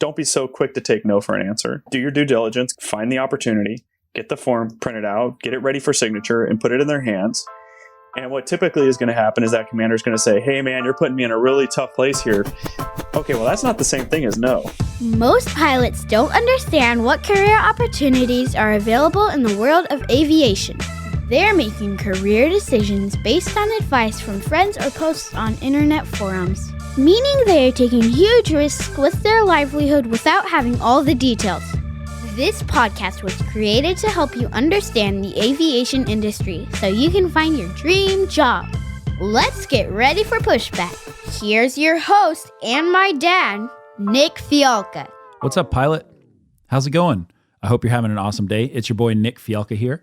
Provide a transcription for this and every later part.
Don't be so quick to take no for an answer. Do your due diligence, find the opportunity, get the form printed out, get it ready for signature, and put it in their hands. And what typically is going to happen is that commander is going to say, hey man, you're putting me in a really tough place here. Okay, well that's not the same thing as no. Most pilots don't understand what career opportunities are available in the world of aviation. They're making career decisions based on advice from friends or posts on internet forums, meaning they are taking huge risks with their livelihood without having all the details. This podcast was created to help you understand the aviation industry so you can find your dream job. Let's get ready for Pushback. Here's your host and my dad, Nick Fialka. What's up, pilot? How's it going? I hope you're having an awesome day. It's your boy, Nick Fialka here.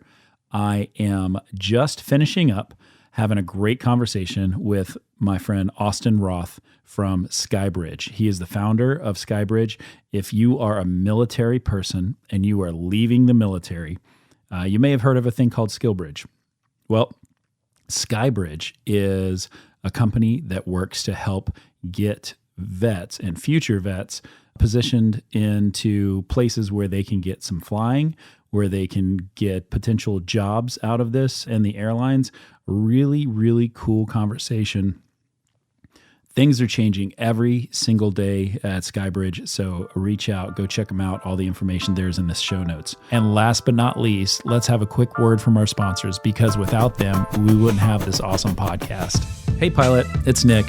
I am just finishing up having a great conversation with my friend Austin Roth from SkyBridge. He is the founder of SkyBridge. If you are a military person and you are leaving the military, you may have heard of a thing called Skillbridge. Well, SkyBridge is a company that works to help get vets and future vets positioned into places where they can get some flying, where they can get potential jobs out of this and the airlines. Really, really cool conversation. Things are changing every single day at SkyBridge, so reach out, go check them out. All the information there is in the show notes. And last but not least, let's have a quick word from our sponsors, because without them, we wouldn't have this awesome podcast. Hey pilot, it's Nick.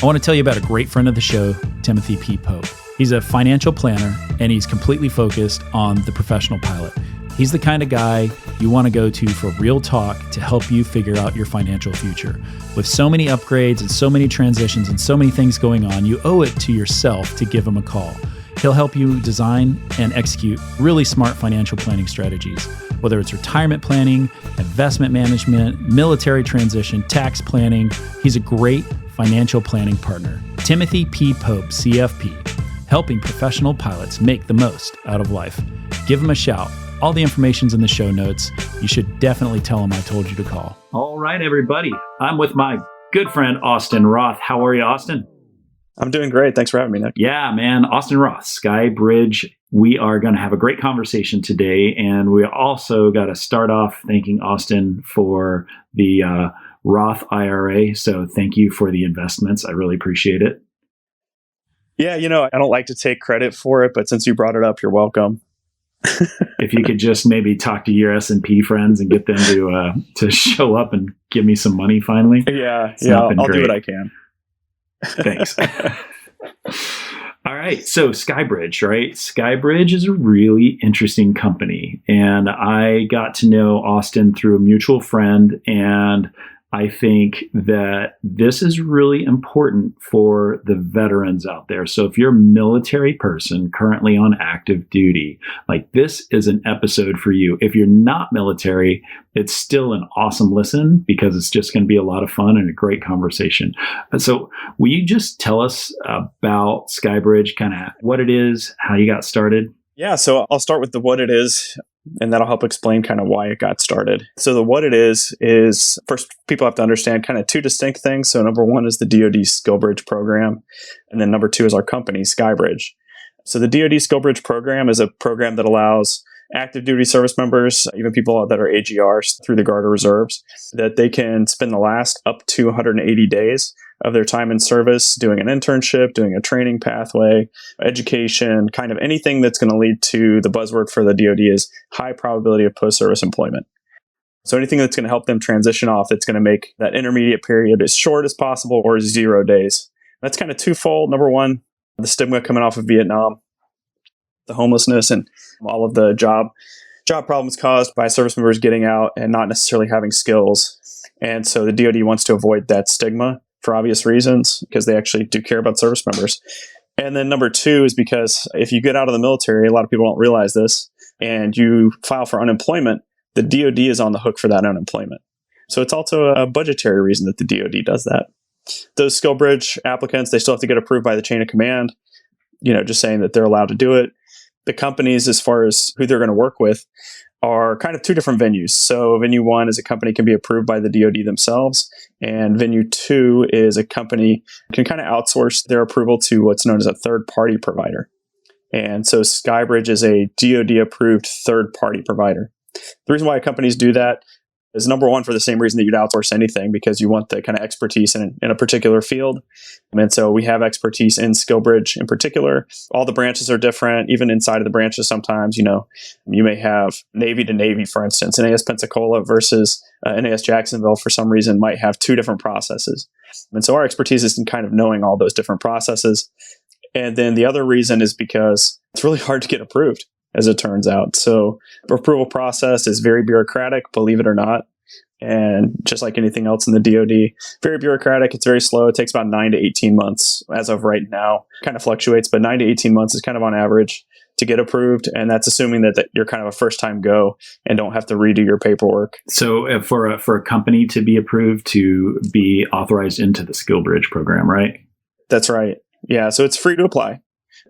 I want to tell you about a great friend of the show, Timothy P. Pope. He's a financial planner, and he's completely focused on the professional pilot. He's the kind of guy you want to go to for real talk to help you figure out your financial future. With so many upgrades and so many transitions and so many things going on, you owe it to yourself to give him a call. He'll help you design and execute really smart financial planning strategies, whether it's retirement planning, investment management, military transition, tax planning. He's a great financial planning partner. Timothy P. Pope, CFP, helping professional pilots make the most out of life. Give him a shout. All the information's in the show notes. You should definitely tell him I told you to call. All right, everybody. I'm with my good friend, Austin Roth. How are you, Austin? I'm doing great. Thanks for having me, Nick. Yeah, man. Austin Roth, SkyBridge. We are going to have a great conversation today. And we also got to start off thanking Austin for the Roth IRA. So thank you for the investments. I really appreciate it. Yeah, I don't like to take credit for it, but since you brought it up, you're welcome. If you could just maybe talk to your S&P friends and get them to show up and give me some money finally. Yeah, I'll do what I can. Thanks. All right, so SkyBridge, right? SkyBridge is a really interesting company, and I got to know Austin through a mutual friend, and I think that this is really important for the veterans out there. So if you're a military person currently on active duty, like this is an episode for you. If you're not military, it's still an awesome listen because it's just going to be a lot of fun and a great conversation. So will you just tell us about SkyBridge, kind of what it is, how you got started? Yeah, so I'll start with the what it is, and that'll help explain kind of why it got started. So the what it is first people have to understand kind of two distinct things. So number one is the DoD Skillbridge Program, and then number two is our company, SkyBridge. So the DoD Skillbridge Program is a program that allows active duty service members, even people that are AGRs through the Guard or Reserves, that they can spend the last up to 180 days of their time in service doing an internship, doing a training pathway, education, kind of anything that's going to lead to the buzzword for the DoD is high probability of post-service employment. So anything that's going to help them transition off, that's going to make that intermediate period as short as possible or 0 days. That's kind of twofold. Number one, the stigma coming off of Vietnam, the homelessness and all of the job problems caused by service members getting out and not necessarily having skills. And so the DoD wants to avoid that stigma for obvious reasons, because they actually do care about service members. And then number two is because if you get out of the military, a lot of people don't realize this, and you file for unemployment, the DoD is on the hook for that unemployment. So it's also a budgetary reason that the DoD does that. Those SkillBridge applicants, they still have to get approved by the chain of command, just saying that they're allowed to do it. The companies, as far as who they're going to work with, are kind of two different venues. So venue one is a company can be approved by the DoD themselves, and venue two is a company can kind of outsource their approval to what's known as a third-party provider. And so SkyBridge is a DoD approved third-party provider. The reason why companies do that is number one, for the same reason that you'd outsource anything, because you want the kind of expertise in a particular field. And so we have expertise in SkillBridge in particular. All the branches are different, even inside of the branches sometimes. You may have Navy to Navy, for instance. NAS Pensacola versus NAS Jacksonville, for some reason, might have two different processes. And so our expertise is in kind of knowing all those different processes. And then the other reason is because it's really hard to get approved, as it turns out. So the approval process is very bureaucratic, believe it or not. And just like anything else in the DoD, very bureaucratic. It's very slow. It takes about 9 to 18 months as of right now. Kind of fluctuates, but 9 to 18 months is kind of on average to get approved. And that's assuming that you're kind of a first-time go and don't have to redo your paperwork. So for a company to be approved to be authorized into the SkillBridge program, right? That's right. Yeah. So it's free to apply.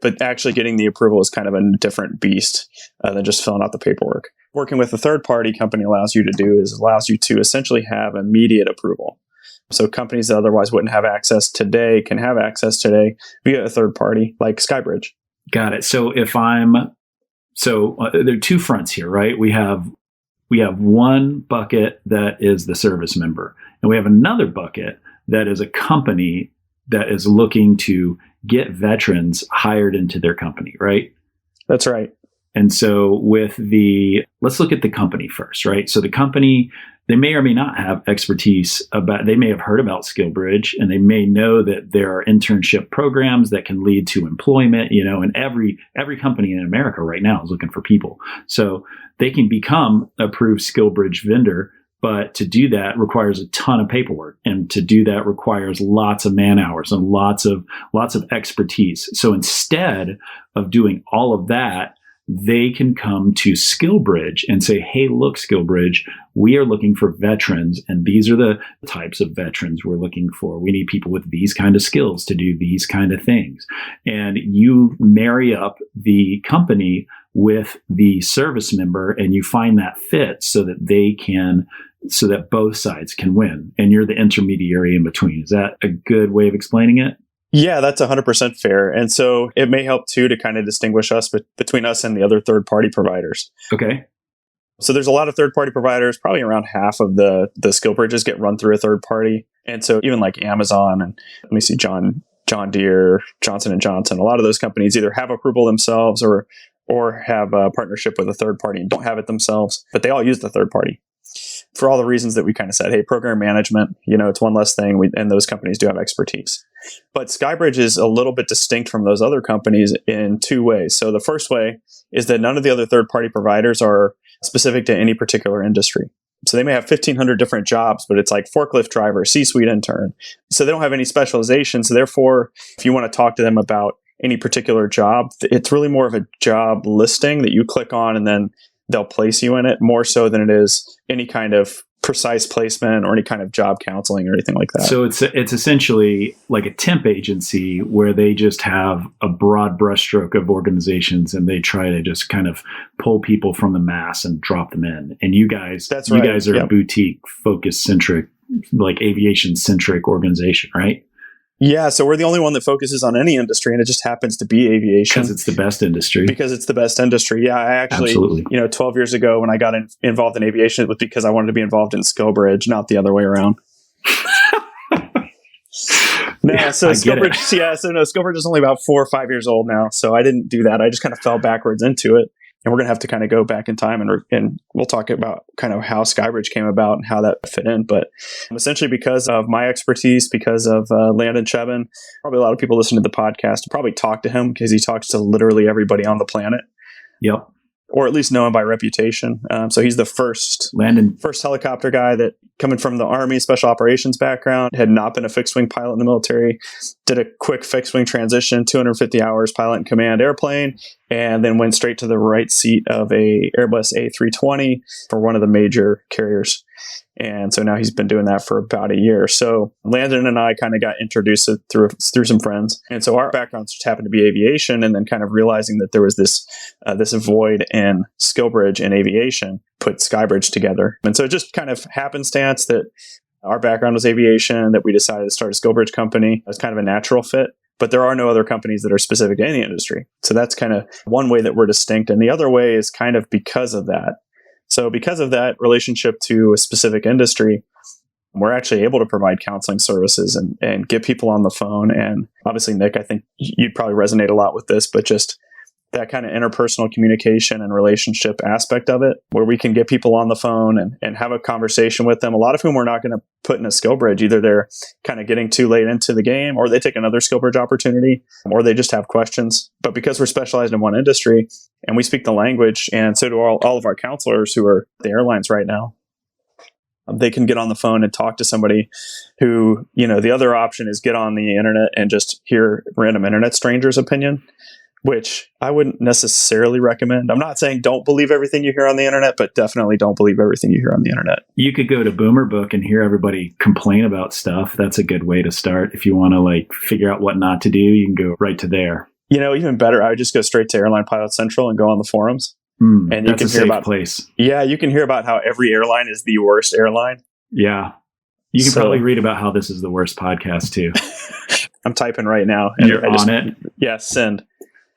But actually getting the approval is kind of a different beast than just filling out the paperwork. Working with a third-party company allows you to essentially have immediate approval. So companies that otherwise wouldn't have access today can have access today via a third party like SkyBridge. Got it. So there are two fronts here, right? We have one bucket that is the service member, and we have another bucket that is a company that is looking to get veterans hired into their company, right? That's right. And so let's look at the company first, right? So the company, they may or may not have expertise they may have heard about SkillBridge, and they may know that there are internship programs that can lead to employment, and every company in America right now is looking for people. So they can become an approved SkillBridge vendor. But to do that requires a ton of paperwork, and to do that requires lots of man hours and lots of expertise. So instead of doing all of that, they can come to SkillBridge and say, hey, look, SkillBridge, we are looking for veterans, and these are the types of veterans we're looking for. We need people with these kind of skills to do these kind of things. And you marry up the company with the service member, and you find that fit so that both sides can win, and you're the intermediary in between. Is that a good way of explaining it? Yeah, that's 100% fair. And so it may help too to kind of distinguish us between us and the other third-party providers. Okay. So there's a lot of third-party providers. Probably around half of the SkillBridges get run through a third party. And so even like Amazon and let me see, John Deere, Johnson & Johnson, a lot of those companies either have approval themselves or have a partnership with a third party and don't have it themselves, but they all use the third party. For all the reasons that we kind of said, hey, program management, it's one less thing, and those companies do have expertise. But SkybRidge is a little bit distinct from those other companies in two ways. So the first way is that none of the other third-party providers are specific to any particular industry. So they may have 1,500 different jobs, but it's like forklift driver, C-suite intern. So they don't have any specialization. So therefore, if you want to talk to them about any particular job, it's really more of a job listing that you click on and then they'll place you in it, more so than it is any kind of precise placement or any kind of job counseling or anything like that. So it's essentially like a temp agency where they just have a broad brushstroke of organizations, and they try to just kind of pull people from the mass and drop them in. And you guys, you guys are a boutique, focus centric, like aviation centric organization, right? Yeah, so we're the only one that focuses on any industry, and it just happens to be aviation. Because it's the best industry. Yeah, I actually, absolutely. 12 years ago when I got involved in aviation, it was because I wanted to be involved in SkillBridge, not the other way around. SkillBridge is only about 4 or 5 years old now, so I didn't do that. I just kind of fell backwards into it. And we're going to have to kind of go back in time and we'll talk about kind of how SkyBridge came about and how that fit in. But essentially because of my expertise, because of Landon Chevin, probably a lot of people listening to the podcast probably talk to him because he talks to literally everybody on the planet. Yep. Or at least know him by reputation. So he's the first helicopter guy that, coming from the Army Special Operations background, had not been a fixed-wing pilot in the military, did a quick fixed-wing transition, 250 hours pilot in command airplane, and then went straight to the right seat of a Airbus A320 for one of the major carriers. And so now he's been doing that for about a year. So Landon and I kind of got introduced through some friends. And so our backgrounds just happened to be aviation, and then kind of realizing that there was this void in SkillBridge and aviation, put SkyBridge together. And so it just kind of happenstance that our background was aviation, that we decided to start a SkillBridge company. It was kind of a natural fit. but there are no other companies that are specific to any industry. So that's kind of one way that we're distinct. And the other way is kind of because of that. So because of that relationship to a specific industry, we're actually able to provide counseling services and get people on the phone. And obviously, Nick, I think you'd probably resonate a lot with this, but just that kind of interpersonal communication and relationship aspect of it, where we can get people on the phone and have a conversation with them, a lot of whom we're not going to put in a SkillBridge. Either they're kind of getting too late into the game, or they take another SkillBridge opportunity, or they just have questions. But because we're specialized in one industry and we speak the language, and so do all of our counselors who are at the airlines right now, they can get on the phone and talk to somebody who, the other option is get on the internet and just hear random internet strangers' opinion, which I wouldn't necessarily recommend. I'm not saying don't believe everything you hear on the internet, but definitely don't believe everything you hear on the internet. You could go to Boomer Book and hear everybody complain about stuff. That's a good way to start. If you want to figure out what not to do, you can go right to there. Even better, I would just go straight to Airline Pilot Central and go on the forums. And you can hear about place. Yeah, you can hear about how every airline is the worst airline. Yeah. You can probably read about how this is the worst podcast too. I'm typing right now. You're on it? Yeah, send.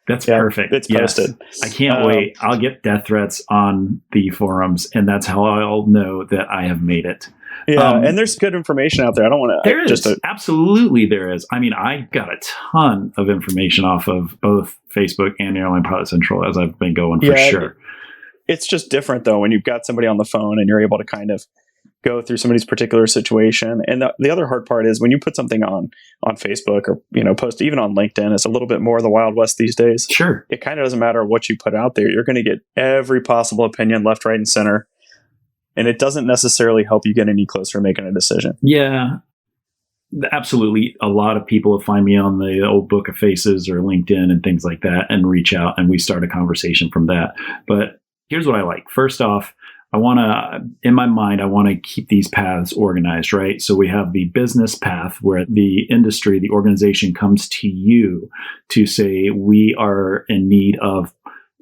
That's perfect. It's posted. I can't wait. I'll get death threats on the forums, and that's how I'll know that I have made it. Yeah, and there's good information out there. I don't want to... There is. Absolutely there is. I mean, I got a ton of information off of both Facebook and Airline Pilot Central as I've been going for sure. It's just different, though, when you've got somebody on the phone and you're able to kind of go through somebody's particular situation. And the other hard part is when you put something on Facebook or, post even on LinkedIn, it's a little bit more the Wild West these days. Sure. It kind of doesn't matter what you put out there. You're going to get every possible opinion left, right, and center. And it doesn't necessarily help you get any closer to making a decision. Yeah, absolutely. A lot of people find me on the old Book of Faces or LinkedIn and things like that and reach out, and we start a conversation from that. But here's what I like. First off, in my mind, I want to keep these paths organized, right? So we have the business path where the industry, the organization comes to you to say, we are in need of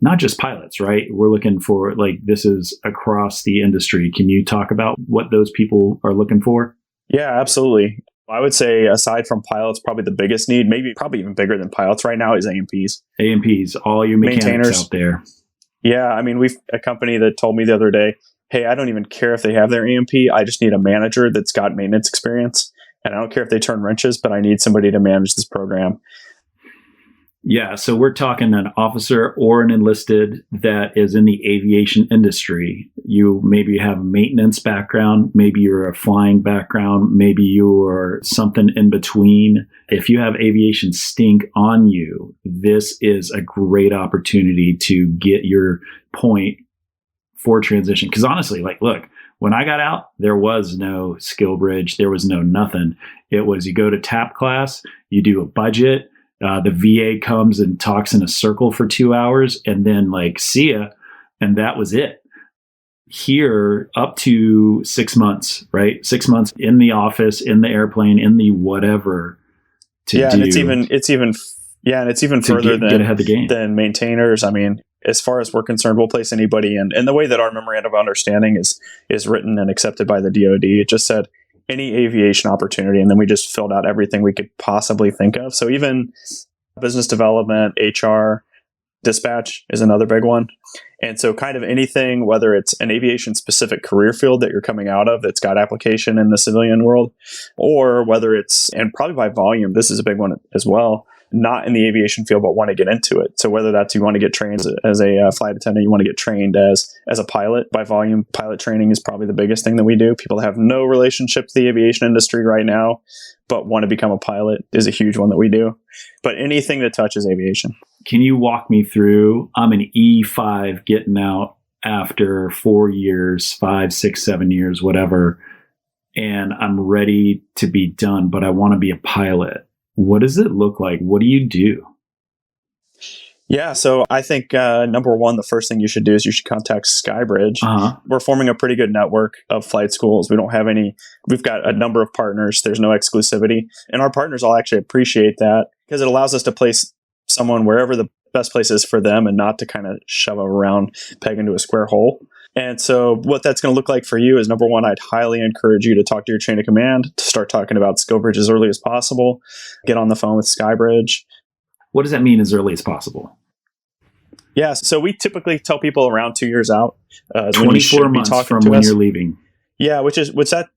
not just pilots, right? We're looking for, this is across the industry. Can you talk about what those people are looking for? Yeah, absolutely. I would say aside from pilots, probably the biggest need, probably even bigger than pilots right now, is A&Ps. A&Ps, all your mechanics maintainers out there. Yeah, I mean, we've a company that told me the other day, hey, I don't even care if they have their A&P. I just need a manager that's got maintenance experience. And I don't care if they turn wrenches, but I need somebody to manage this program. Yeah, so we're talking an officer or an enlisted that is in the aviation industry. You maybe have a maintenance background, maybe you're a flying background, maybe you're something in between. If you have aviation stink on you, this is a great opportunity to get your point for transition. Because honestly, look, when I got out, there was no SkillBridge, there was no nothing. It was you go to TAP class, you do a budget, the VA comes and talks in a circle for 2 hours and then see ya. And that was it. Here, up to 6 months, right? 6 months in the office, in the airplane, in the whatever to do. And it's even further get ahead of the game. Than maintainers. I mean, as far as we're concerned, we'll place anybody in. And the way that our memorandum of understanding is written and accepted by the DoD, it just said, any aviation opportunity. And then we just filled out everything we could possibly think of. So even business development, HR, dispatch is another big one. And so kind of anything, whether it's an aviation specific career field that you're coming out of that's got application in the civilian world, or whether it's, and probably by volume, this is a big one as well, not in the aviation field, but want to get into it. So whether that's you want to get trained as a flight attendant, you want to get trained as a pilot, by volume, pilot training is probably the biggest thing that we do. People that have no relationship to the aviation industry right now, but want to become a pilot is a huge one that we do. But anything that touches aviation. Can you walk me through? I'm an E5 getting out after 4 years, 5, 6, 7 years, whatever, and I'm ready to be done, but I want to be a pilot. What does it look like? What do you do? Yeah, so I think number one, the first thing you should do is you should contact SkyBridge. Uh-huh. We're forming a pretty good network of flight schools. We've got a number of partners. There's no exclusivity. And our partners all actually appreciate that because it allows us to place someone wherever the best place is for them and not to kind of shove a round peg into a square hole. And so what that's going to look like for you is, number one, I'd highly encourage you to talk to your chain of command, to start talking about SkyBridge as early as possible. Get on the phone with SkyBridge. What does that mean as early as possible? Yeah, so we typically tell people around 2 years out. 24 months from when you're leaving. Yeah, which that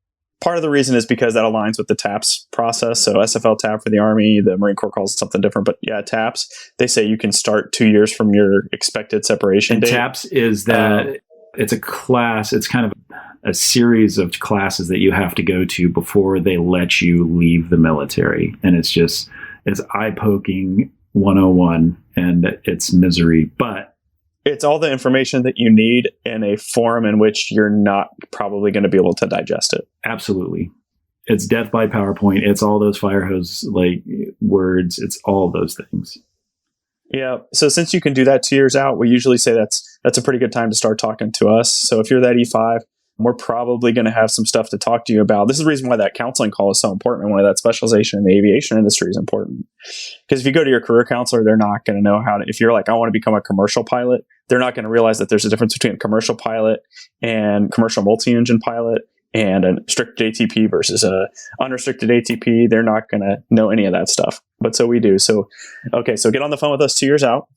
part of the reason is because that aligns with the TAPS process. So SFL TAP for the Army, the Marine Corps calls it something different. But yeah, TAPS, they say you can start 2 years from your expected separation date. TAPS is that it's a class, it's kind of a series of classes that you have to go to before they let you leave the military. And it's eye-poking 101 and it's misery. But it's all the information that you need in a form in which you're not probably going to be able to digest it. Absolutely. It's death by PowerPoint. It's all those fire hose words. It's all those things. Yeah. So since you can do that 2 years out, we usually say that's a pretty good time to start talking to us. So if you're that E5, we're probably going to have some stuff to talk to you about. This is the reason why that counseling call is so important, and why that specialization in the aviation industry is important. Because if you go to your career counselor, they're not going to know how to, if you're like, I want to become a commercial pilot, they're not going to realize that there's a difference between a commercial pilot and commercial multi-engine pilot and a restricted ATP versus a unrestricted ATP. They're not going to know any of that stuff. But so we do. So, okay, so get on the phone with us 2 years out.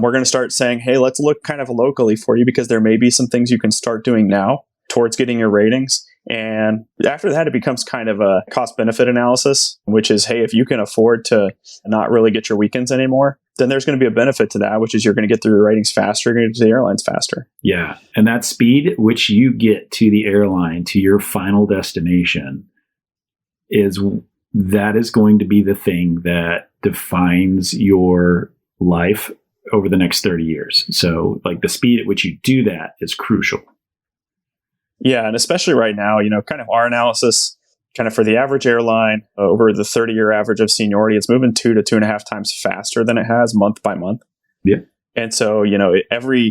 We're going to start saying, hey, let's look kind of locally for you, because there may be some things you can start doing now towards getting your ratings. And after that, it becomes kind of a cost benefit analysis, which is, hey, if you can afford to not really get your weekends anymore, then there's going to be a benefit to that, which is you're going to get through your ratings faster, you're going to get to the airlines faster. Yeah. And that speed at which you get to the airline, to your final destination, is going to be the thing that defines your life over the next 30 years. So like the speed at which you do that is crucial. Yeah, and especially right now, kind of our analysis, kind of for the average airline, over the 30-year average of seniority, it's moving 2 to 2.5 times faster than it has month by month. Yeah. And so,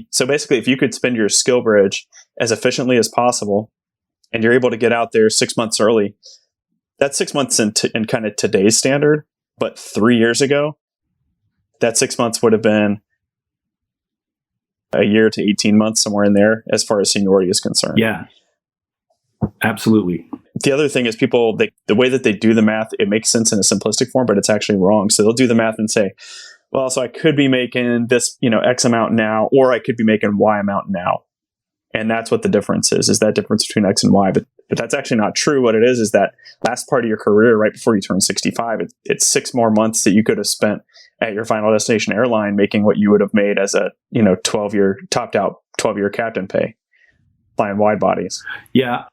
so basically, if you could spend your SkillBridge as efficiently as possible, and you're able to get out there 6 months early, that's 6 months in kind of today's standard. But 3 years ago, that 6 months would have been a year to 18 months, somewhere in there, as far as seniority is concerned. Yeah. Absolutely. The other thing is the way that they do the math, it makes sense in a simplistic form, but it's actually wrong. So they'll do the math and say, well, so I could be making this, X amount now, or I could be making Y amount now. And that's what the difference is that difference between X and Y. But that's actually not true. What it is that last part of your career, right before you turn 65, it's 6 more months that you could have spent at your final destination airline making what you would have made as a, 12-year topped out 12-year captain pay, flying wide bodies. Yeah.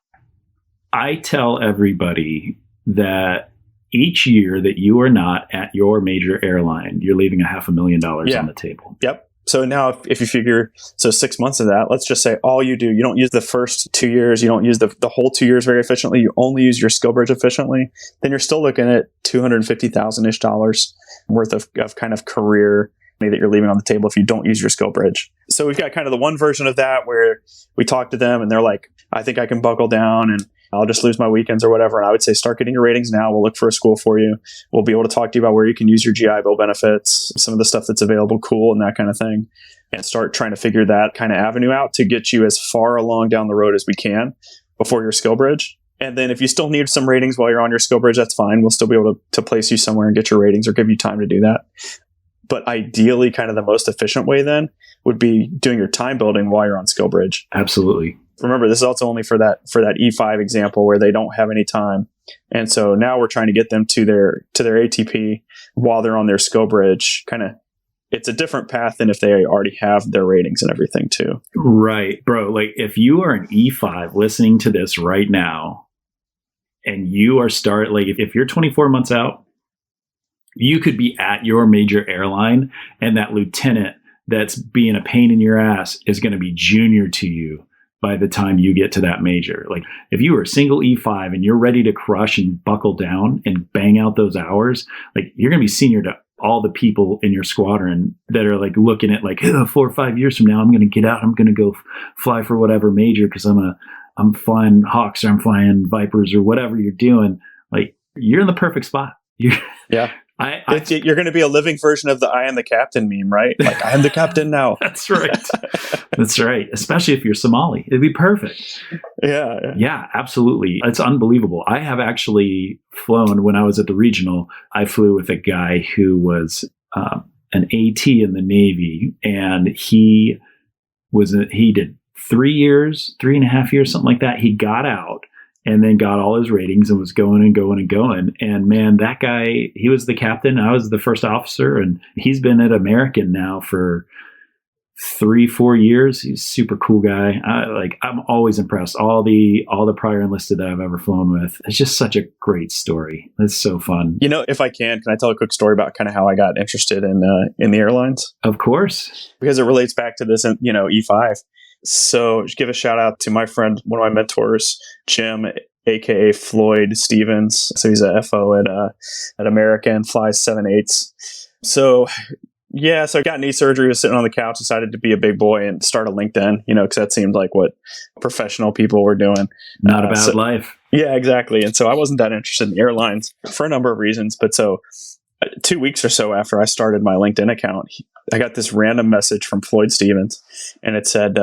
I tell everybody that each year that you are not at your major airline, you're leaving $500,000 on the table. Yep. So now if you figure, 6 months of that, let's just say all you do, you don't use the first 2 years, you don't use the whole 2 years very efficiently, you only use your SkillBridge efficiently, then you're still looking at $250,000-ish worth of kind of career money that you're leaving on the table if you don't use your SkillBridge. So we've got kind of the one version of that where we talk to them and they're like, I think I can buckle down and I'll just lose my weekends or whatever. And I would say, start getting your ratings now. We'll look for a school for you. We'll be able to talk to you about where you can use your GI Bill benefits, some of the stuff that's available, cool, and that kind of thing. And start trying to figure that kind of avenue out to get you as far along down the road as we can before your SkillBridge. And then if you still need some ratings while you're on your SkillBridge, that's fine. We'll still be able to place you somewhere and get your ratings or give you time to do that. But ideally, kind of the most efficient way then would be doing your time building while you're on SkillBridge. Absolutely. Remember, this is also only for that E5 example where they don't have any time. And so now we're trying to get them to their ATP while they're on their SkillBridge. Kind of, it's a different path than if they already have their ratings and everything too. Right, bro. Like if you are an E5 listening to this right now and you are if you're 24 months out, you could be at your major airline and that lieutenant that's being a pain in your ass is going to be junior to you by the time you get to that major. Like if you were a single E5 and you're ready to crush and buckle down and bang out those hours, like you're going to be senior to all the people in your squadron that are like looking at 4 or 5 years from now, I'm going to get out. I'm going to go fly for whatever major because I'm flying Hawks or I'm flying Vipers or whatever you're doing. Like you're in the perfect spot. Yeah. You're going to be a living version of the I am the captain meme, right? Like, I am the captain now. That's right. That's right. Especially if you're Somali. It'd be perfect. Yeah, absolutely. It's unbelievable. I have actually flown when I was at the regional. I flew with a guy who was an AT in the Navy, and he did 3.5 years, something like that. He got out and then got all his ratings and was going and going and going. And man, that guy, he was the captain. I was the first officer, and he's been at American now for 3-4 years. He's a super cool guy. I'm always impressed. All the prior enlisted that I've ever flown with. It's just such a great story. It's so fun. If I can I tell a quick story about kind of how I got interested in the airlines? Of course. Because it relates back to this, E5. So just give a shout out to my friend, one of my mentors, Jim, aka Floyd Stevens. So he's a FO at American, flies 7.8s. So I got knee surgery, was sitting on the couch, decided to be a big boy and start a LinkedIn, because that seemed like what professional people were doing. Not a bad life. Yeah, exactly. And so I wasn't that interested in the airlines for a number of reasons. But so 2 weeks or so after I started my LinkedIn account, I got this random message from Floyd Stevens, and it said,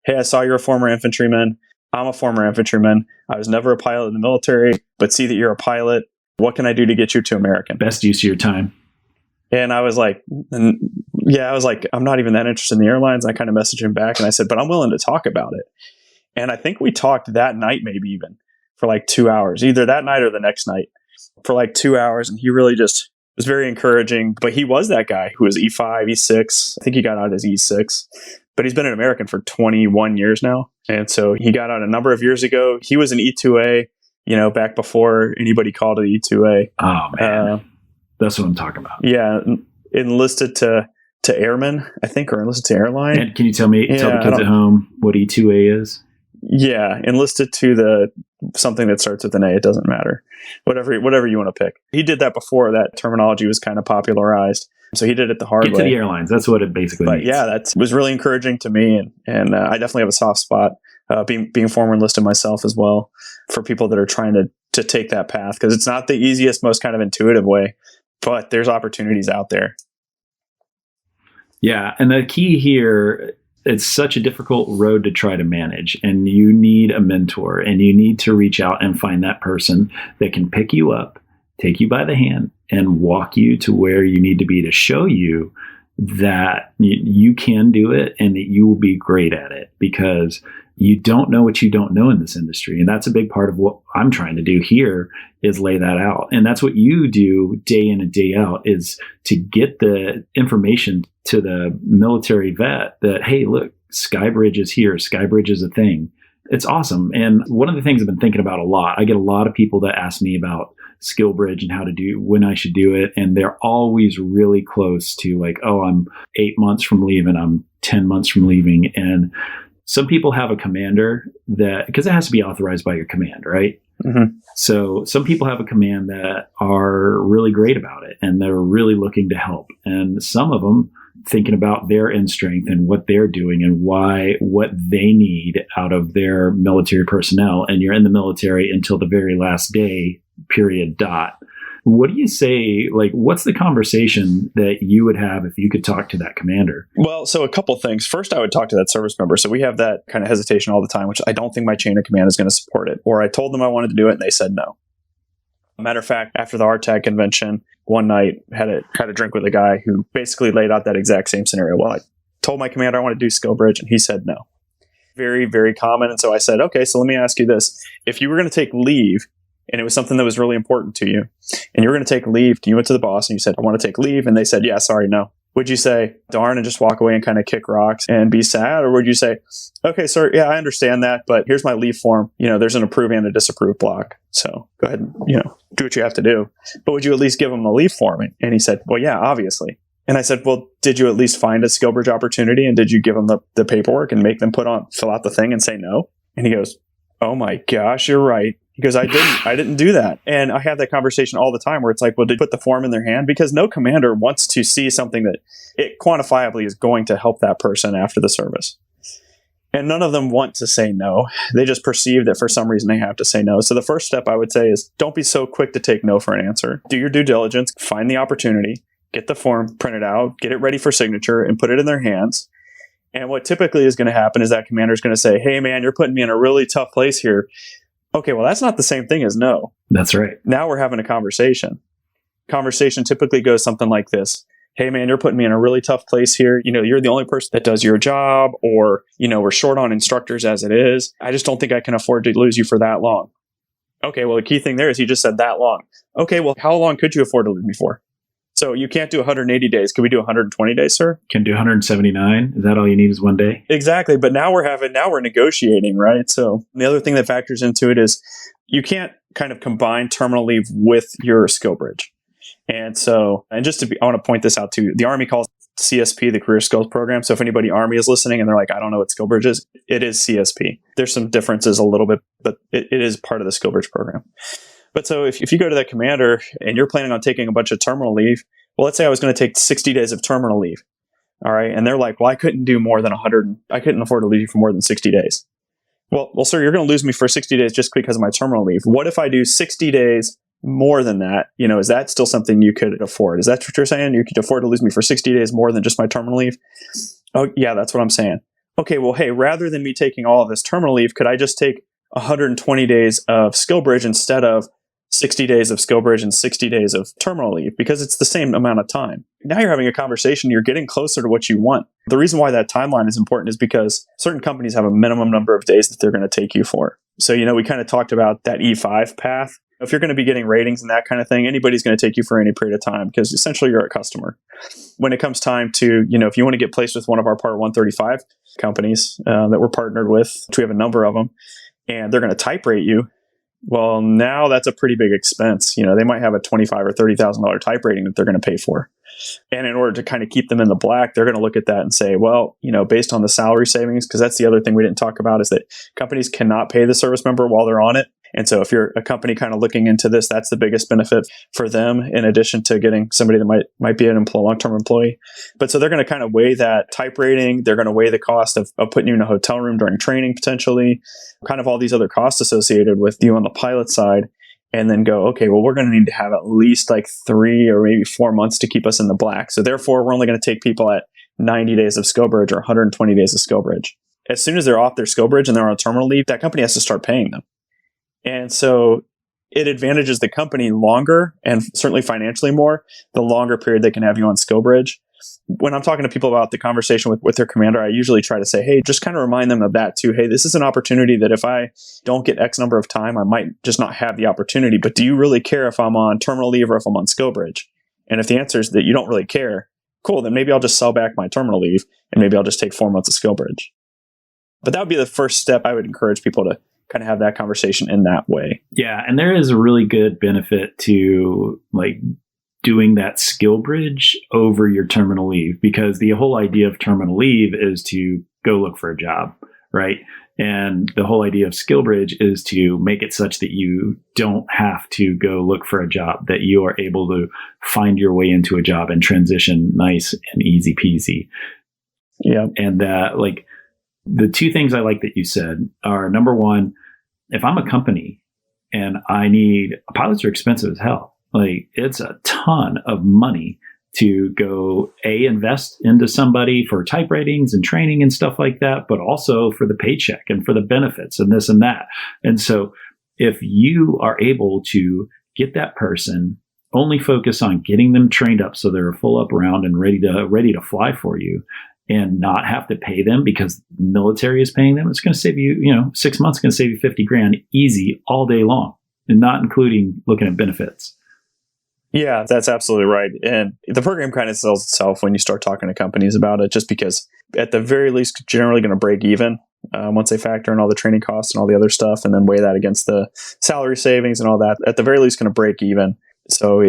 hey, I saw you're a former infantryman. I'm a former infantryman. I was never a pilot in the military, but see that you're a pilot. What can I do to get you to American? Best use of your time. And I was like, I'm not even that interested in the airlines. I kind of messaged him back and I said, but I'm willing to talk about it. And I think we talked that night, maybe even for like 2 hours, either that night or the next night for like 2 hours. And he really just was very encouraging. But he was that guy who was E5, E6. I think he got out as E6, but he's been an American for 21 years now. And so he got out a number of years ago. He was an E2A, back before anybody called it E2A. Oh, man. That's what I'm talking about. Yeah. Enlisted to airmen, I think, or enlisted to airline. And can you tell the kids at home what E2A is? Yeah. Enlisted to something that starts with an A. It doesn't matter. Whatever you want to pick. He did that before that terminology was kind of popularized. So he did it the hard way. Get to the airlines. That's what it basically means. Yeah, that was really encouraging to me. And I definitely have a soft spot, being former enlisted myself as well, for people that are trying to take that path. Because it's not the easiest, most kind of intuitive way, but there's opportunities out there. Yeah. And the key here, it's such a difficult road to try to manage, and you need a mentor, and you need to reach out and find that person that can pick you up, take you by the hand, and walk you to where you need to be to show you that you can do it and that you will be great at it, because you don't know what you don't know in this industry. And that's a big part of what I'm trying to do here, is lay that out. And that's what you do day in and day out, is to get the information to the military vet that, hey, look, SkyBridge is here. SkyBridge is a thing. It's awesome. And one of the things I've been thinking about a lot, I get a lot of people that ask me about SkillBridge and how to do, when I should do it. And they're always really close to like, oh, I'm 8 months from leaving. I'm 10 months from leaving. And some people have a commander that, because it has to be authorized by your command, right? Mm-hmm. So some people have a command that are really great about it, and they're really looking to help. And some of them thinking about their end strength and what they're doing and what they need out of their military personnel. And you're in the military until the very last day, period, dot. What do you say, like, what's the conversation that you would have if you could talk to that commander? Well, so a couple things. First, I would talk to that service member. So we have that kind of hesitation all the time, which I don't think my chain of command is going to support it. Or I told them I wanted to do it and they said no. Matter of fact, after the RTAG convention, one night had a drink with a guy who basically laid out that exact same scenario. Well, I told my commander I want to do SkillBridge, and he said no. Very, very common. And so I said, okay, so let me ask you this. If you were going to take leave, and it was something that was really important to you, and you were going to take leave, you went to the boss and you said, I want to take leave, and they said, yeah, sorry, no. Would you say, darn, and just walk away and kind of kick rocks and be sad? Or would you say, okay, sir, yeah, I understand that, but here's my leave form. There's an approve and a disapprove block. So go ahead and, do what you have to do. But would you at least give him a leave form? And he said, well, yeah, obviously. And I said, well, did you at least find a SkillBridge opportunity? And did you give them the paperwork and make them fill out the thing and say no? And he goes, oh my gosh, you're right. He goes, I didn't do that. And I have that conversation all the time where it's like, well, did you put the form in their hand? Because no commander wants to see something that it quantifiably is going to help that person after the service. And none of them want to say no. They just perceive that for some reason they have to say no. So the first step I would say is don't be so quick to take no for an answer. Do your due diligence, find the opportunity, get the form printed out, get it ready for signature, and put it in their hands. And what typically is going to happen is that commander is going to say, hey, man, you're putting me in a really tough place here. Okay, well, that's not the same thing as no. That's right. Now we're having a conversation. Conversation typically goes something like this. Hey, man, you're putting me in a really tough place here. You're the only person that does your job, or, we're short on instructors as it is. I just don't think I can afford to lose you for that long. Okay, well, the key thing there is he just said that long. Okay, well, how long could you afford to lose me for? So you can't do 180 days. Could we do 120 days, sir? Can do 179. Is that all you need is one day? Exactly. But now we're negotiating, right? So the other thing that factors into it is you can't kind of combine terminal leave with your SkillBridge. And so, I want to point this out too. The Army calls CSP the Career Skills Program. So if anybody Army is listening and they're like, I don't know what SkillBridge is, it is CSP. There's some differences a little bit, but it is part of the SkillBridge program. But so if you go to that commander and you're planning on taking a bunch of terminal leave, well, let's say I was going to take 60 days of terminal leave. All right. And they're like, well, I couldn't do more than 100. I couldn't afford to leave you for more than 60 days. Well, sir, you're going to lose me for 60 days just because of my terminal leave. What if I do 60 days more than that? Is that still something you could afford? Is that what you're saying? You could afford to lose me for 60 days more than just my terminal leave? Oh, yeah, that's what I'm saying. Okay, well, hey, rather than me taking all of this terminal leave, could I just take 120 days of SkillBridge instead of 60 days of SkillBridge and 60 days of terminal leave? Because it's the same amount of time. Now you're having a conversation. You're getting closer to what you want. The reason why that timeline is important is because certain companies have a minimum number of days that they're going to take you for. So, we kind of talked about that E5 path. If you're going to be getting ratings and that kind of thing, anybody's going to take you for any period of time because essentially you're a customer. When it comes time to, if you want to get placed with one of our Part 135 companies that we're partnered with, which we have a number of them, and they're going to type rate you, well, now that's a pretty big expense. They might have a $25,000 or $30,000 type rating that they're going to pay for. And in order to kind of keep them in the black, they're going to look at that and say, well, based on the salary savings, because that's the other thing we didn't talk about is that companies cannot pay the service member while they're on it. And so if you're a company kind of looking into this, that's the biggest benefit for them, in addition to getting somebody that might be an long-term employee. But so they're going to kind of weigh that type rating. They're going to weigh the cost of putting you in a hotel room during training, potentially, kind of all these other costs associated with you on the pilot side, and then go, okay, well, we're going to need to have at least like 3 or maybe 4 months to keep us in the black. So therefore, we're only going to take people at 90 days of SkillBridge or 120 days of SkillBridge. As soon as they're off their SkillBridge and they're on terminal leave, that company has to start paying them. And so it advantages the company longer, and certainly financially more, the longer period they can have you on SkillBridge. When I'm talking to people about the conversation with their commander, I usually try to say, hey, just kind of remind them of that too. Hey, this is an opportunity that if I don't get X number of time, I might just not have the opportunity. But do you really care if I'm on terminal leave or if I'm on SkillBridge? And if the answer is that you don't really care, cool, then maybe I'll just sell back my terminal leave and maybe I'll just take 4 months of SkillBridge. But that would be the first step. I would encourage people to kind of have that conversation in that way. Yeah. And there is a really good benefit to doing that SkillBridge over your terminal leave, because the whole idea of terminal leave is to go look for a job, right? And the whole idea of SkillBridge is to make it such that you don't have to go look for a job, that you are able to find your way into a job and transition nice and easy peasy. Yeah. And the two things I like that you said are, number one, if I'm a company and I need pilots are expensive as hell. It's a ton of money to go invest into somebody for type ratings and training and stuff like that, but also for the paycheck and for the benefits and this and that. And so if you are able to get that person, only focus on getting them trained up so they're full up around and ready to fly for you, and not have to pay them because the military is paying them, it's going to save you, 6 months, going to save you $50,000 easy all day long, and not including looking at benefits. Yeah, that's absolutely right. And the program kind of sells itself when you start talking to companies about it, just because at the very least, generally going to break even once they factor in all the training costs and all the other stuff, and then weigh that against the salary savings and all that. At the very least, going to break even. So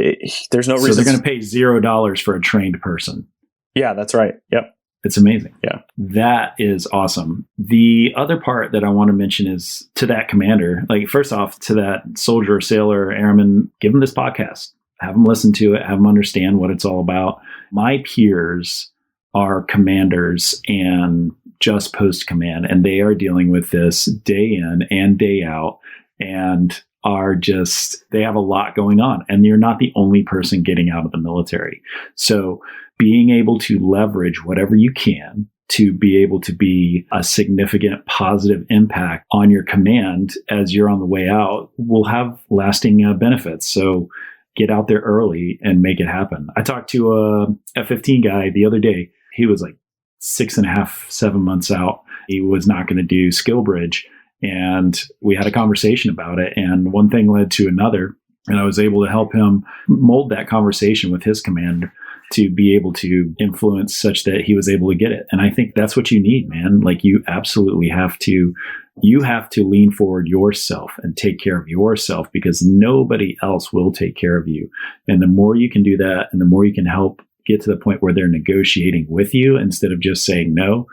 there's no reason. So they're going to pay $0 for a trained person. Yeah, that's right. Yep. It's amazing. Yeah. That is awesome. The other part that I want to mention is to that commander, first off, to that soldier, sailor, airman, give them this podcast, have them listen to it, have them understand what it's all about. My peers are commanders and just post command, and they are dealing with this day in and day out, and they have a lot going on, and you're not the only person getting out of the military. So being able to leverage whatever you can to be able to be a significant positive impact on your command as you're on the way out will have lasting benefits. So get out there early and make it happen. I talked to a F-15 guy the other day. He was like 6.5, 7 months out. He was not going to do Skillbridge. And we had a conversation about it. And one thing led to another. And I was able to help him mold that conversation with his commander to be able to influence such that he was able to get it. And I think that's what you need, man. Like you absolutely have to lean forward yourself and take care of yourself, because nobody else will take care of you. And the more you can do that, and the more you can help get to the point where they're negotiating with you instead of just saying no,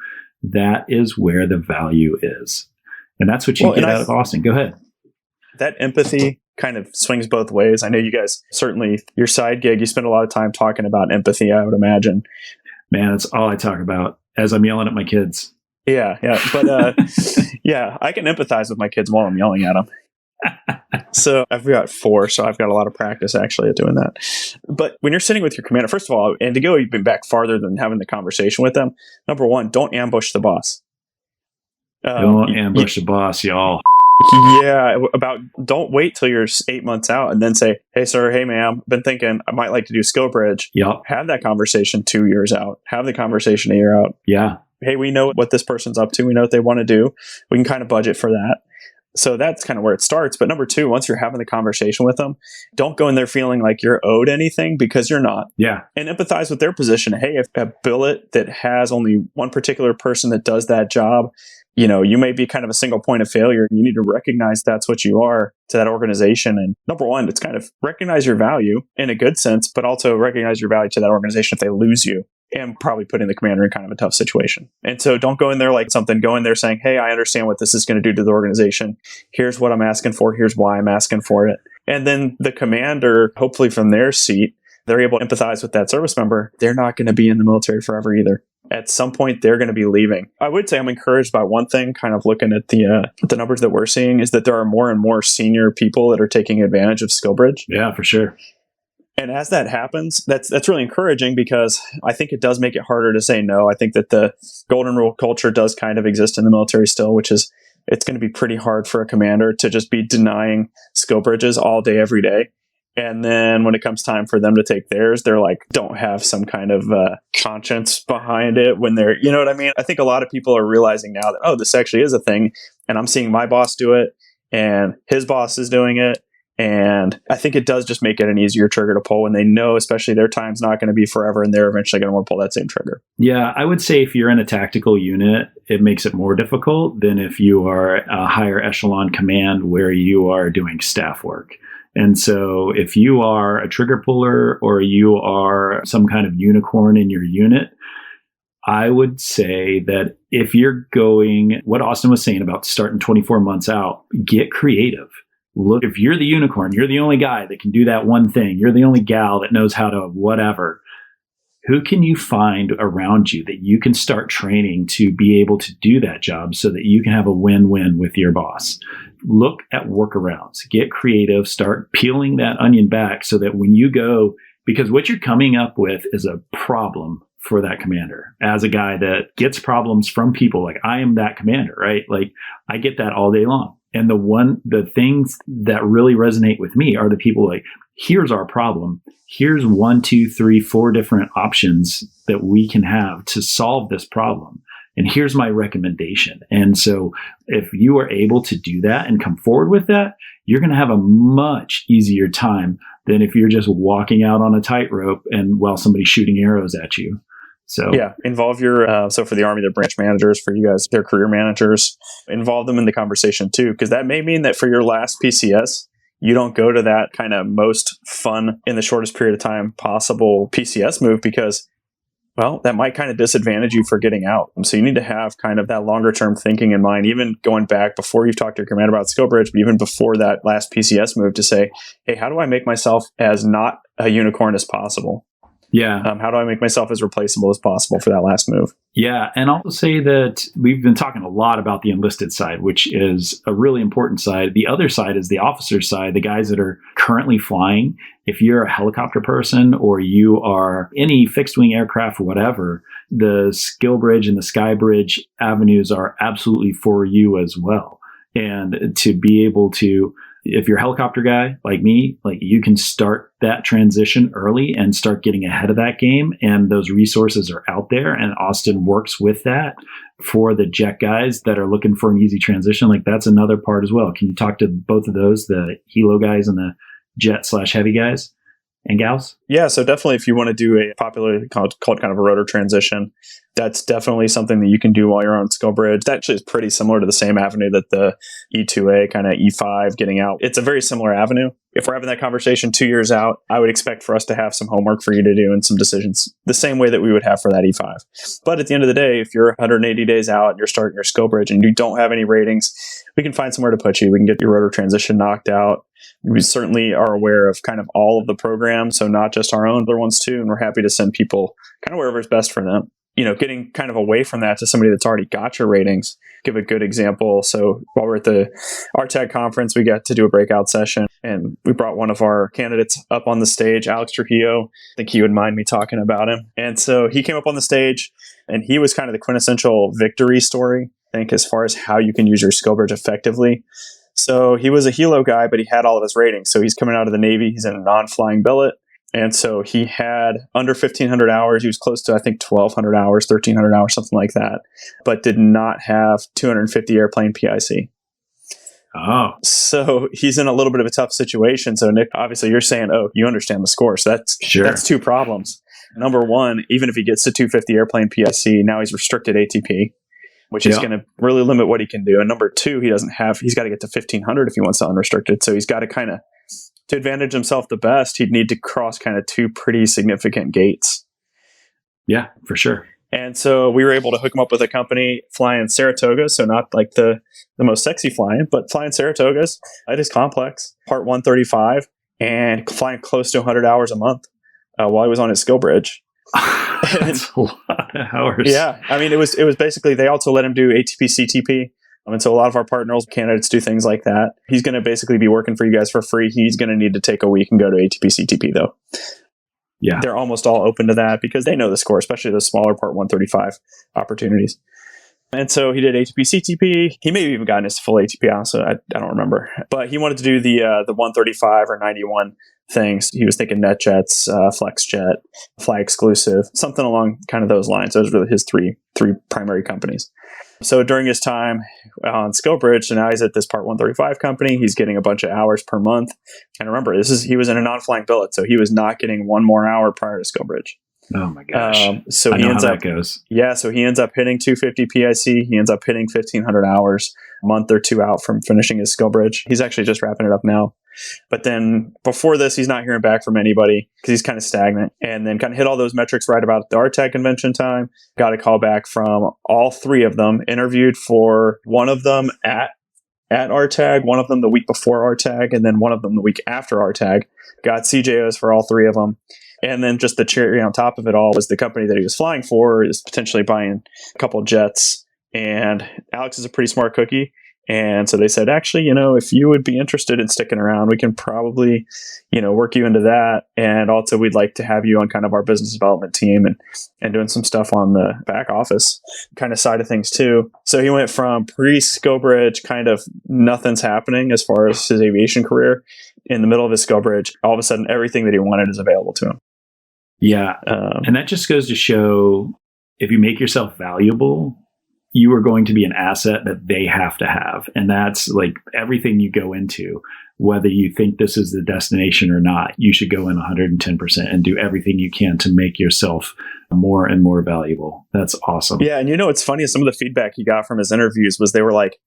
that is where the value is. And that's what you get out of Austin. Go ahead. That empathy kind of swings both ways. I know you guys, certainly your side gig, you spend a lot of time talking about empathy, I would imagine. Man, that's all I talk about as I'm yelling at my kids. Yeah. But yeah, I can empathize with my kids while I'm yelling at them. So I've got 4, so I've got a lot of practice actually at doing that. But when you're sitting with your commander, first of all, and to go even back farther than having the conversation with them, number one, don't ambush the boss. Don't ambush the boss, y'all. Yeah, don't wait till you're 8 months out and then say, hey, sir, hey, ma'am, been thinking I might like to do Skillbridge. Yep. Have that conversation 2 years out. Have the conversation a year out. Yeah. Hey, we know what this person's up to. We know what they want to do. We can kind of budget for that. So that's kind of where it starts. But number 2, once you're having the conversation with them, don't go in there feeling like you're owed anything, because you're not. Yeah. And empathize with their position. Hey, if a billet that has only one particular person that does that job, you may be kind of a single point of failure. You need to recognize that's what you are to that organization. And number 1, it's kind of recognize your value in a good sense, but also recognize your value to that organization if they lose you, and probably putting the commander in kind of a tough situation. And so don't go in there like something, go in there saying, hey, I understand what this is going to do to the organization. Here's what I'm asking for. Here's why I'm asking for it. And then the commander, hopefully from their seat, they're able to empathize with that service member. They're not going to be in the military forever either. At some point, they're going to be leaving. I would say I'm encouraged by one thing, kind of looking at the numbers that we're seeing, is that there are more and more senior people that are taking advantage of Skillbridge. Yeah, for sure. And as that happens, that's really encouraging, because I think it does make it harder to say no. I think that the golden rule culture does kind of exist in the military still, which is it's going to be pretty hard for a commander to just be denying Skillbridges all day, every day. And then when it comes time for them to take theirs, they're like, don't have some kind of conscience behind it when they're, you know what I mean? I think a lot of people are realizing now that, oh, this actually is a thing. And I'm seeing my boss do it, and his boss is doing it. And I think it does just make it an easier trigger to pull when they know, especially their time's not going to be forever, and they're eventually going to want to pull that same trigger. Yeah, I would say if you're in a tactical unit, it makes it more difficult than if you are a higher echelon command where you are doing staff work. And so if you are a trigger puller or you are some kind of unicorn in your unit, I would say that if you're going, what Austin was saying about starting 24 months out, get creative. Look, if you're the unicorn, you're the only guy that can do that one thing, you're the only gal that knows how to whatever, who can you find around you that you can start training to be able to do that job so that you can have a win-win with your boss? Look at workarounds, get creative, start peeling that onion back so that when you go, because what you're coming up with is a problem for that commander. As a guy that gets problems from people, like I am that commander, right? Like I get that all day long. And the things that really resonate with me are the people like, here's our problem. Here's 1, 2, 3, 4 different options that we can have to solve this problem. And here's my recommendation. And so if you are able to do that and come forward with that, you're going to have a much easier time than if you're just walking out on a tightrope and while somebody's shooting arrows at you. So yeah, involve your, so for the Army, they're branch managers, for you guys, they're career managers, involve them in the conversation too, because that may mean that for your last PCS, you don't go to that kind of most fun in the shortest period of time possible PCS move, because, well, that might kind of disadvantage you for getting out. So you need to have kind of that longer term thinking in mind, even going back before you've talked to your commander about Skillbridge, but even before that last PCS move, to say, hey, how do I make myself as not a unicorn as possible? Yeah. How do I make myself as replaceable as possible for that last move? Yeah. And I'll say that we've been talking a lot about the enlisted side, which is a really important side. The other side is the officer side, the guys that are currently flying. If you're a helicopter person or you are any fixed wing aircraft or whatever, the Skillbridge and the SkyBridge avenues are absolutely for you as well. And to be able to, if you're a helicopter guy like me, like you can start that transition early and start getting ahead of that game. And those resources are out there. And Austin works with that for the jet guys that are looking for an easy transition. Like that's another part as well. Can you talk to both of those, the helo guys and the jet/heavy guys and gals? Yeah, so definitely if you want to do a popularly called kind of a rotor transition, that's definitely something that you can do while you're on Skillbridge. That actually is pretty similar to the same avenue that the E2A, kind of E5 getting out. It's a very similar avenue. If we're having that conversation 2 years out, I would expect for us to have some homework for you to do and some decisions the same way that we would have for that E5. But at the end of the day, if you're 180 days out and you're starting your Skillbridge and you don't have any ratings, we can find somewhere to put you. We can get your rotor transition knocked out. We certainly are aware of kind of all of the programs, so not just our own, other ones too, and we're happy to send people kind of wherever's best for them. You know, getting kind of away from that to somebody that's already got your ratings. Give a good example. So while we're at the RTAG conference, we got to do a breakout session and we brought one of our candidates up on the stage, Alex Trujillo. I think he would mind me talking about him. And so he came up on the stage and he was kind of the quintessential victory story, I think, as far as how you can use your Skillbridge effectively. So he was a helo guy, but he had all of his ratings. So he's coming out of the Navy. He's in a non-flying billet. And so he had under 1,500 hours. He was close to, I think, 1,200 hours, 1,300 hours, something like that, but did not have 250 airplane PIC. Oh. So he's in a little bit of a tough situation. So Nick, obviously you're saying, oh, you understand the score. So that's two problems. Number one, even if he gets to 250 airplane PIC, now he's restricted ATP, which is going to really limit what he can do. And number two, he's got to get to 1,500 if he wants to unrestricted. So he's got to kind of, to advantage himself the best, he'd need to cross kind of two pretty significant gates. Yeah, for sure. And so we were able to hook him up with a company flying Saratogas. So not like the most sexy flying, but flying Saratogas. It is complex, Part 135, and flying close to 100 hours a month while he was on his Skillbridge. That's a lot of hours. Yeah. I mean, it was basically, they also let him do ATP, CTP. And so a lot of our partners, candidates do things like that. He's going to basically be working for you guys for free. He's going to need to take a week and go to ATP, CTP though. Yeah. They're almost all open to that because they know the score, especially the smaller Part 135 opportunities. And so he did ATP, CTP. He may have even gotten his full ATP, honestly. I don't remember. But he wanted to do the 135 or 91 things. He was thinking NetJets, FlexJet, Fly Exclusive, something along kind of those lines. Those were his three primary companies. So during his time on Skillbridge, so now he's at this Part 135 company. He's getting a bunch of hours per month. And remember, he was in a non-flying billet, so he was not getting one more hour prior to Skillbridge. Oh my gosh! So he ends up hitting 250 PIC. He ends up hitting 1,500 hours a month or two out from finishing his Skillbridge. He's actually just wrapping it up now. But then before this, he's not hearing back from anybody because he's kind of stagnant. And then kind of hit all those metrics right about the RTAG convention time. Got a call back from all three of them. Interviewed for one of them at RTAG, one of them the week before RTAG, and then one of them the week after RTAG. Got CJOs for all three of them. And then just the cherry on top of it all was the company that he was flying for is potentially buying a couple of jets. And Alex is a pretty smart cookie. And so they said, actually, if you would be interested in sticking around, we can probably, work you into that. And also we'd like to have you on kind of our business development team and doing some stuff on the back office kind of side of things too. So he went from pre-Skillbridge, kind of nothing's happening as far as his aviation career. In the middle of his Skillbridge, all of a sudden, everything that he wanted is available to him. Yeah. And that just goes to show if you make yourself valuable, you are going to be an asset that they have to have. And that's like everything you go into, whether you think this is the destination or not, you should go in 110% and do everything you can to make yourself more and more valuable. That's awesome. Yeah. And it's funny, some of the feedback he got from his interviews was they were like,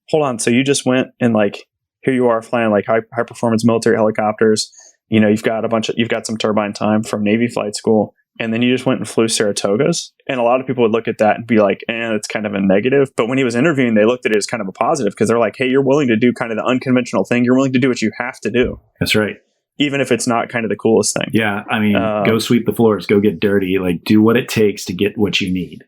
hold on, so you just went and like, here you are flying like high performance military helicopters. You've got some turbine time from Navy flight school. And then you just went and flew Saratogas. And a lot of people would look at that and be like, it's kind of a negative. But when he was interviewing, they looked at it as kind of a positive because they're like, hey, you're willing to do kind of the unconventional thing. You're willing to do what you have to do. That's right. even if it's not kind of the coolest thing. Yeah. I mean, go sweep the floors, go get dirty, like do what it takes to get what you need.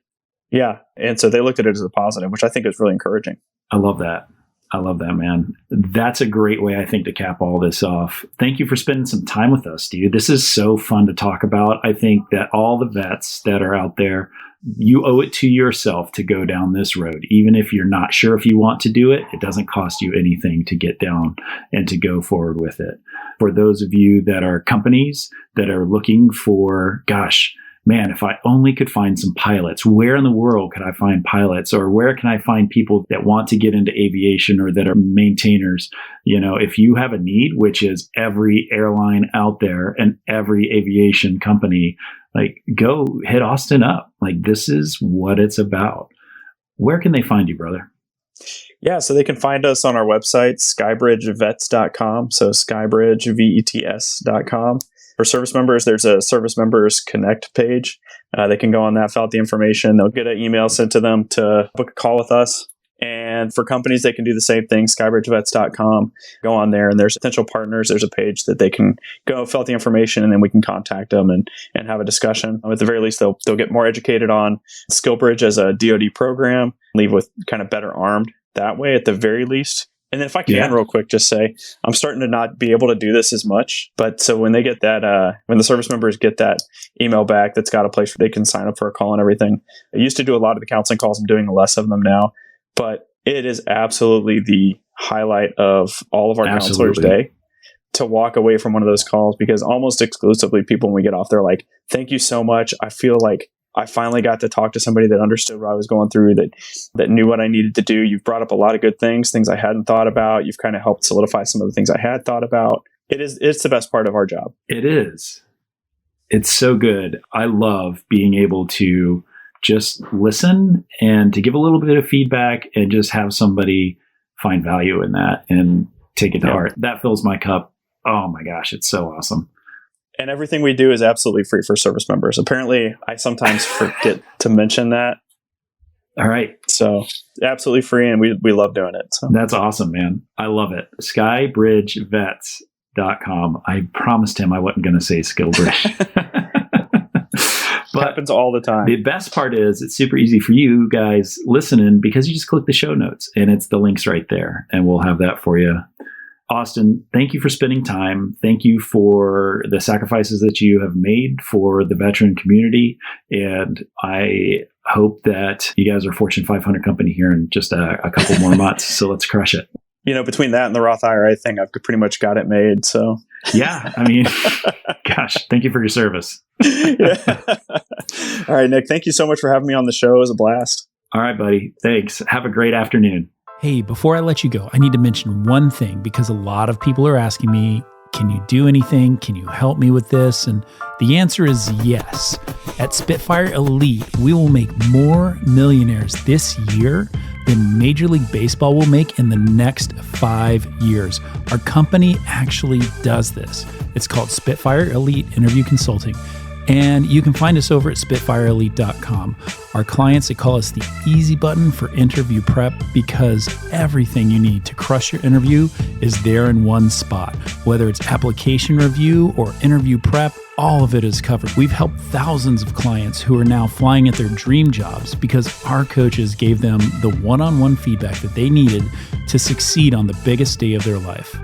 Yeah. And so they looked at it as a positive, which I think is really encouraging. I love that. I love that, man. That's a great way, I think, to cap all this off. Thank you for spending some time with us, dude. This is so fun to talk about. I think that all the vets that are out there, you owe it to yourself to go down this road. Even if you're not sure if you want to do it, it doesn't cost you anything to get down and to go forward with it. For those of you that are companies that are looking for, gosh, man, if I only could find some pilots, where in the world could I find pilots, or where can I find people that want to get into aviation or that are maintainers? You know, if you have a need, which is every airline out there and every aviation company, like go hit Austin up. Like this is what it's about. Where can they find you, brother? Yeah, so they can find us on our website, skybridgevets.com. So skybridgevets.com. For service members, there's a Service Members Connect page. They can go on that, fill out the information. They'll get an email sent to them to book a call with us. And for companies, they can do the same thing, skybridgevets.com. Go on there, and there's potential partners. There's a page that they can go fill out the information, and then we can contact them and have a discussion. At the very least, they'll get more educated on Skillbridge as a DoD program, leave with kind of better armed that way at the very least. And then if I can real quick, just say, I'm starting to not be able to do this as much. But so when they get that, when the service members get that email back, that's got a place where they can sign up for a call and everything. I used to do a lot of the counseling calls. I'm doing less of them now. But it is absolutely the highlight of all of our counselors' day to walk away from one of those calls, because almost exclusively people, when we get off, they're like, thank you so much. I feel like I finally got to talk to somebody that understood what I was going through, that knew what I needed to do. You've brought up a lot of good things I hadn't thought about. You've kind of helped solidify some of the things I had thought about. It's the best part of our job. It is. It's so good. I love being able to just listen and to give a little bit of feedback and just have somebody find value in that and take it to heart. That fills my cup. Oh my gosh, it's so awesome. And everything we do is absolutely free for service members. Apparently, I sometimes forget to mention that. All right. So absolutely free, and we love doing it. So. That's awesome, man. I love it. skybridgevets.com. I promised him I wasn't going to say Skillbridge. But happens all the time. The best part is it's super easy for you guys listening, because you just click the show notes and it's the links right there, and we'll have that for you. Austin, thank you for spending time. Thank you for the sacrifices that you have made for the veteran community. And I hope that you guys are a Fortune 500 company here in just a couple more months. So let's crush it. You know, between that and the Roth IRA thing, I've pretty much got it made. So yeah, I mean, gosh, thank you for your service. Yeah. All right, Nick, thank you so much for having me on the show. It was a blast. All right, buddy. Thanks. Have a great afternoon. Hey, before I let you go, I need to mention one thing, because a lot of people are asking me, can you do anything? Can you help me with this? And the answer is yes. At Spitfire Elite, we will make more millionaires this year than Major League Baseball will make in the next 5 years. Our company actually does this. It's called Spitfire Elite Interview Consulting. And you can find us over at SpitfireElite.com. Our clients, they call us the easy button for interview prep, because everything you need to crush your interview is there in one spot. Whether it's application review or interview prep, all of it is covered. We've helped thousands of clients who are now flying at their dream jobs because our coaches gave them the one-on-one feedback that they needed to succeed on the biggest day of their life.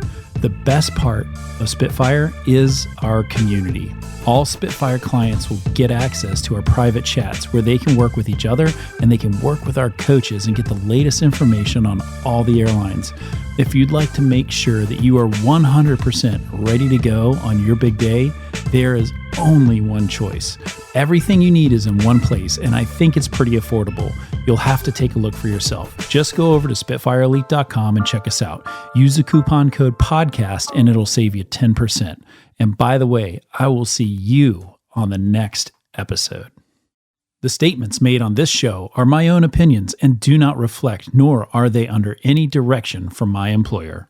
The best part of Spitfire is our community. All Spitfire clients will get access to our private chats where they can work with each other and they can work with our coaches and get the latest information on all the airlines. If you'd like to make sure that you are 100% ready to go on your big day, there is only one choice. Everything you need is in one place, and I think it's pretty affordable. You'll have to take a look for yourself. Just go over to SpitfireElite.com and check us out. Use the coupon code PODCAST and it'll save you 10%. And by the way, I will see you on the next episode. The statements made on this show are my own opinions and do not reflect, nor are they under any direction from my employer.